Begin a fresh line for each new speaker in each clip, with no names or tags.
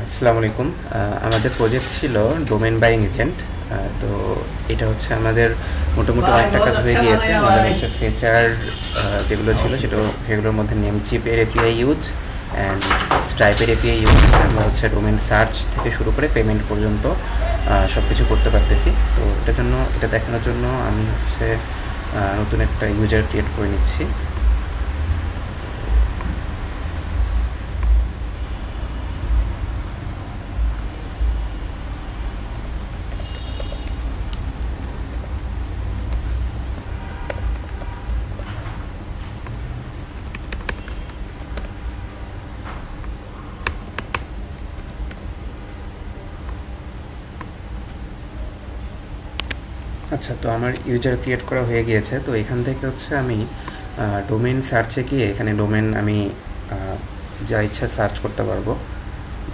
আসসালামু আলাইকুম। আমাদের প্রজেক্ট ছিল ডোমেন বাইং এজেন্ট। তো এটা হচ্ছে আমাদের মোটামুটি অনেকটা কাজ হয়ে গিয়েছে। আমাদের হচ্ছে ফিচার যেগুলো ছিল সেগুলোর মধ্যে নেমচিপের এপিআই ইউজ অ্যান্ড স্ট্রাইপের এপিআই ইউজ, আমরা হচ্ছে ডোমেন সার্চ থেকে শুরু করে পেমেন্ট পর্যন্ত সব কিছু করতে পারতেছি। তো এটা দেখানোর জন্য আমি হচ্ছে নতুন একটা ইউজার ক্রিয়েট করে নিচ্ছি। আচ্ছা, তো আমার ইউজার ক্রিয়েট করা হয়ে গিয়েছে। তো এখান থেকে হচ্ছে আমি ডোমেন সার্চে গিয়ে এখানে ডোমেন আমি যা ইচ্ছা সার্চ করতে পারবো।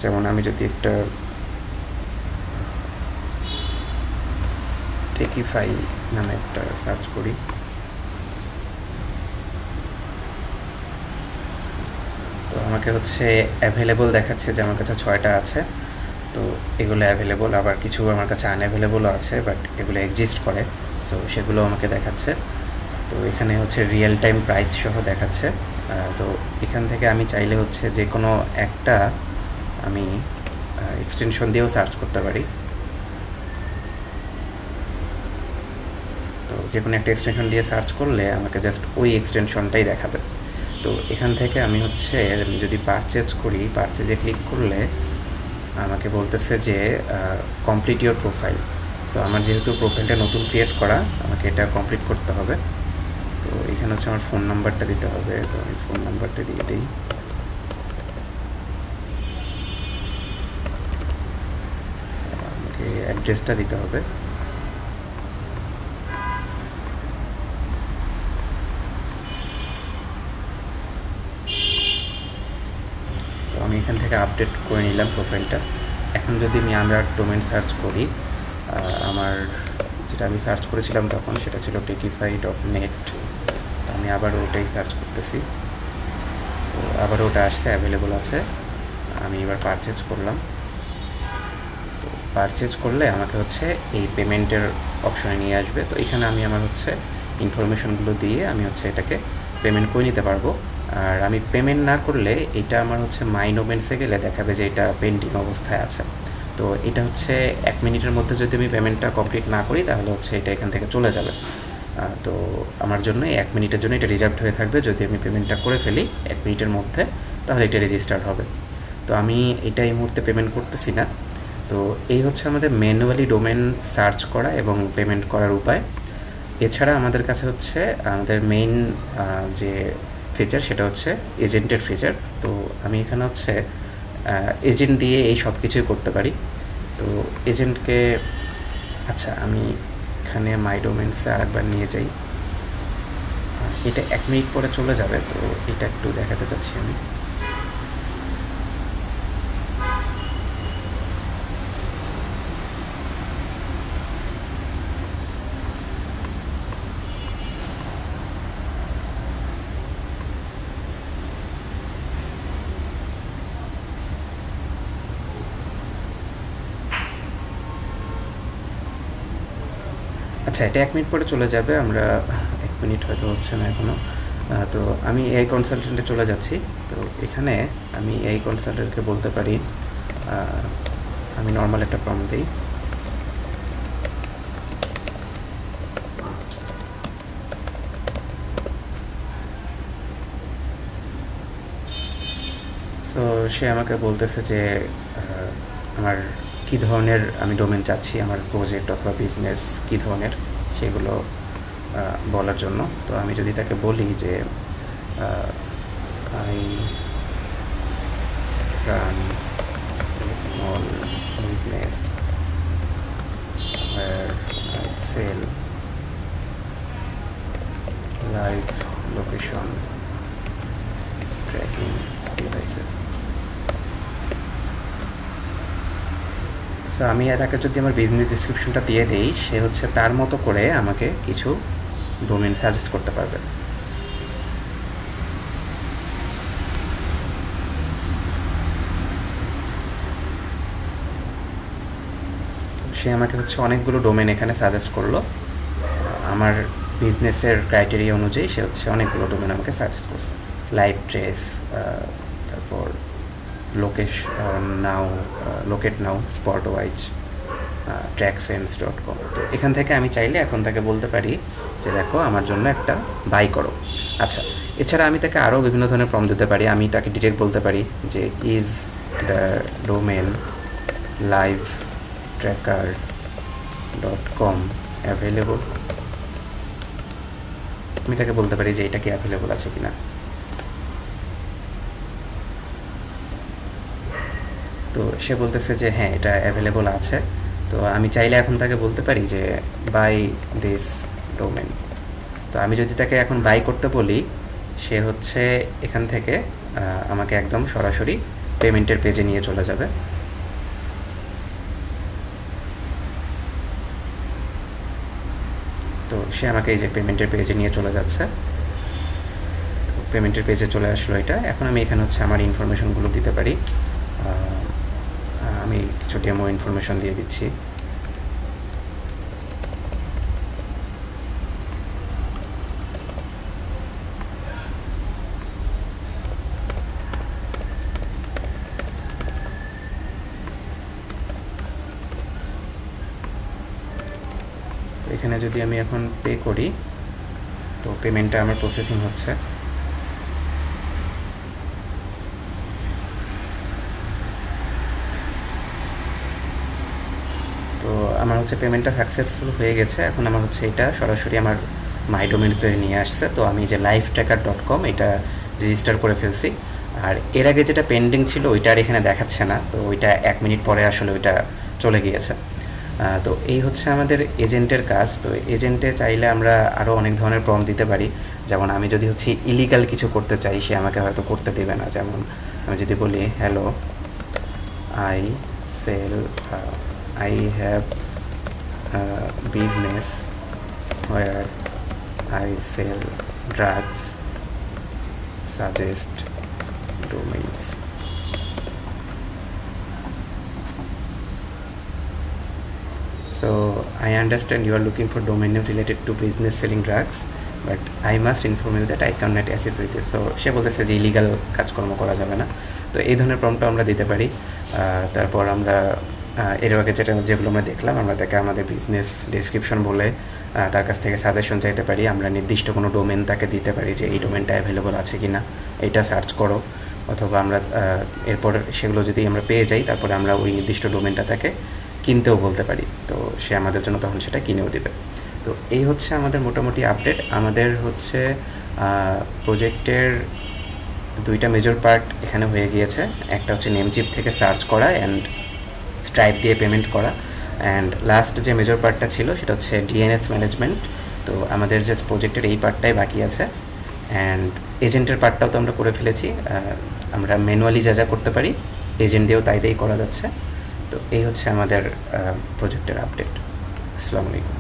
যেমন আমি যদি একটা টেকিফাই নামে একটা সার্চ করি, তো আমাকে হচ্ছে অ্যাভেলেবল দেখাচ্ছে যে আমার কাছে 6টা আছে। তো এগুলো অ্যাভেলেবল, আবার কিছু আমার কাছে আনঅ্যাভেলেবলও আছে, বাট এগুলো এক্সিস্ট করে, সো সেগুলো আমাকে দেখাচ্ছে। তো এখানে হচ্ছে রিয়েল টাইম প্রাইস সহ দেখাচ্ছে। তো এখান থেকে আমি চাইলে হচ্ছে যে কোনো একটা আমি এক্সটেনশন দিয়েও সার্চ করতে পারি। তো যে কোনো একটা এক্সটেনশন দিয়ে সার্চ করলে আমাকে জাস্ট ওই এক্সটেনশনটাই দেখাবে। তো এখান থেকে আমি যদি পারচেজ করি, পারচেজে ক্লিক করলে আমাকে বলতেছে যে কমপ্লিট ইওর প্রোফাইল। সো আমার যেহেতু প্রোফাইলটা নতুন ক্রিয়েট করা, আমাকে এটা কমপ্লিট করতে হবে। তো এখানে হচ্ছে আমার ফোন নাম্বারটা দিতে হবে। তো আমি ফোন নাম্বারটা দিয়ে দিই। আমাকে অ্যাড্রেসটা দিতে হবে। তো আমি এখান থেকে আপডেট করে নিলাম প্রোফাইলটা। এখন যদি আমি আমরা ডোমেন সার্চ করি, আমার যেটা আমি সার্চ করেছিলাম তখন সেটা ছিল টেকিফাই.net। তো আমি আবার ওটাই সার্চ করতেছি। তো আবার ওটা আসছে, অ্যাভেলেবল আছে। আমি এবার পারচেজ করলাম। তো পারচেজ করলে আমাকে হচ্ছে এই পেমেন্টের অপশনে নিয়ে আসবে। তো এখানে আমি আমার হচ্ছে ইনফরমেশনগুলো দিয়ে আমি হচ্ছে এটাকে পেমেন্ট করে নিতে পারবো। আর আমি পেমেন্ট না করলে এটা আমার হচ্ছে মাই ডোমেন্সে গেলে দেখাবে যে এটা পেন্ডিং অবস্থায় আছে। তো এটা হচ্ছে 1 মিনিটের মধ্যে যদি আমি পেমেন্টটা কমপ্লিট না করি তাহলে হচ্ছে এটা এখান থেকে চলে যাবে। তো আমার জন্য 1 মিনিটের জন্য এটা রিজার্ভড হয়ে থাকবে। যদি আমি পেমেন্টটা করে ফেলি 1 মিনিটের মধ্যে, তাহলে এটা রেজিস্টার্ড হবে। তো আমি এটা এই মুহূর্তে পেমেন্ট করতেছি না। তো এই হচ্ছে আমাদের ম্যানুয়ালি ডোমেন সার্চ করা এবং পেমেন্ট করার উপায়। এছাড়া আমাদের কাছে হচ্ছে আমাদের মেইন যে ফিচার সেটা হচ্ছে এজেন্টের ফিচার। তো আমি এখানে হচ্ছে এজেন্ট দিয়ে এই সব কিছুই করতে পারি। তো এজেন্টকে আচ্ছা, আমি এখানে মাই ডোমেন্সে আরেকবার নিয়ে যাই। এটা 1 মিনিট পরে চলে যাবে। তো এটা একটু দেখাতে চাচ্ছি আমি। আচ্ছা, এটা 1 মিনিট পরে চলে যাবে। আমরা 1 মিনিট হয়তো হচ্ছে না এখনও। তো আমি এআই কনসালটেন্টে চলে যাচ্ছি। তো এখানে আমি এআই কনসালটেন্টকে বলতে পারি, আমি নর্মাল একটা প্রম্পট দিই। সো সে আমাকে বলতেছে যে আমার কী ধরনের আমি ডোমেন চাচ্ছি, আমার প্রজেক্ট অথবা বিজনেস কী ধরনের, সেগুলো বলার জন্য। তো আমি যদি তাকে বলি যে I run small business where I sell live location tracking devices. So আমি তাকে যদি আমার বিজনেস ডিসক্রিপশনটা দিয়ে দিই, সে হচ্ছে তার মতো করে আমাকে কিছু ডোমেন সাজেস্ট করতে পারবে। সে আমাকে হচ্ছে অনেকগুলো ডোমেন এখানে সাজেস্ট করলো। আমার বিজনেসের ক্রাইটেরিয়া অনুযায়ী সে হচ্ছে অনেকগুলো ডোমেন আমাকে সাজেস্ট করছে। লাইভ ট্রেস, তারপর লোকেট নাও, স্পট ওয়াইজ, tracksense.com। তো এখান থেকে আমি চাইলে এখন তাকে বলতে পারি যে দেখো আমার জন্য একটা বাই করো। আচ্ছা, এছাড়া আমি তাকে আরও বিভিন্ন ধরনের প্রম্পট দিতে পারি। আমি তাকে ডিরেক্ট বলতে পারি যে is the domain livetracker.com available. আমি তাকে বলতে পারি যে এটা কি অ্যাভেলেবল আছে কিনা। তো সে বলতেছে যে হ্যাঁ, এটা অ্যাভেলেবল আছে। তো আমি চাইলে এখন তাকে বলতে পারি যে বাই দিস ডোমেন। তো আমি যদি তাকে এখন বাই করতে বলি, সে হচ্ছে এখান থেকে আমাকে একদম সরাসরি পেমেন্টের পেজে নিয়ে চলে যাবে। তো সে আমাকে এই যে পেমেন্টের পেজে নিয়ে চলে যাচ্ছে। তো পেমেন্টের পেজে চলে আসলো এটা। এখন আমি এখানে হচ্ছে আমার ইনফরমেশনগুলো দিতে পারি। আমি কিছু ডেমো ইনফরমেশন দিয়ে দিচ্ছি। তো এখানে যদি আমি এখন পে করি, তো পেমেন্টটা আমার প্রসেসিং হচ্ছে। তো আমার হচ্ছে পেমেন্টটা সাকসেসফুল হয়ে গেছে। এখন আমার হচ্ছে এটা সরাসরি আমার মাই ডোমেন পেজে নিয়ে আসছে। তো আমি যে livetracker.com এটা রেজিস্টার করে ফেলছি। আর এর আগে যেটা পেন্ডিং ছিল ওইটা আর এখানে দেখাচ্ছে না। তো ওইটা 1 মিনিট পরে আসলে ওইটা চলে গিয়েছে। তো এই হচ্ছে আমাদের এজেন্টের কাজ। তো এজেন্টে চাইলে আমরা আরও অনেক ধরনের প্রম্পট দিতে পারি। যেমন আমি যদি হচ্ছে ইলিগাল কিছু করতে চাই, সে আমাকে হয়তো করতে দেবে না। যেমন আমি যদি বলি hello, I have a business where I sell drugs, suggest domains। So I understand you are looking for domain name related to business selling drugs, but I must inform you that I cannot assist with this। So সে বলতেছে যে illegal কাজকর্ম করা যাবে না। তো এই ধরনের প্রম্পটও আমরা দিতে পারি। তারপর আমরা এর আগে যেগুলো আমরা দেখলাম, আমরা তাকে আমাদের বিজনেস ডেসক্রিপশন বলে তার কাছ থেকে সাজেশন চাইতে পারি। আমরা নির্দিষ্ট কোনো ডোমেন তাকে দিতে পারি যে এই ডোমেনটা অ্যাভেলেবল আছে কি না, এইটা সার্চ করো। অথবা আমরা এরপর সেগুলো যদি আমরা পেয়ে যাই, তারপরে আমরা ওই নির্দিষ্ট ডোমেনটা তাকে কিনতেও বলতে পারি। তো সে আমাদের জন্য তখন সেটা কিনেও দেবে। তো এই হচ্ছে আমাদের মোটামুটি আপডেট। আমাদের হচ্ছে প্রজেক্টের 2টা মেজর পার্ট এখানে হয়ে গিয়েছে। একটা হচ্ছে নেমচিপ থেকে সার্চ করা অ্যান্ড স্ট্রাইপ দিয়ে পেমেন্ট করা, অ্যান্ড লাস্ট যে মেজর পার্টটা ছিল সেটা হচ্ছে ডিএনএস ম্যানেজমেন্ট। তো আমাদের যে প্রজেক্টের এই পার্টটাই বাকি আছে। অ্যান্ড এজেন্টের পার্টটাও তো আমরা করে ফেলেছি। আমরা ম্যানুয়ালি যা করতে পারি এজেন্ট দিয়েও তাই করা যাচ্ছে। তো এই হচ্ছে আমাদের প্রজেক্টের আপডেট। আসসালামু আলাইকুম।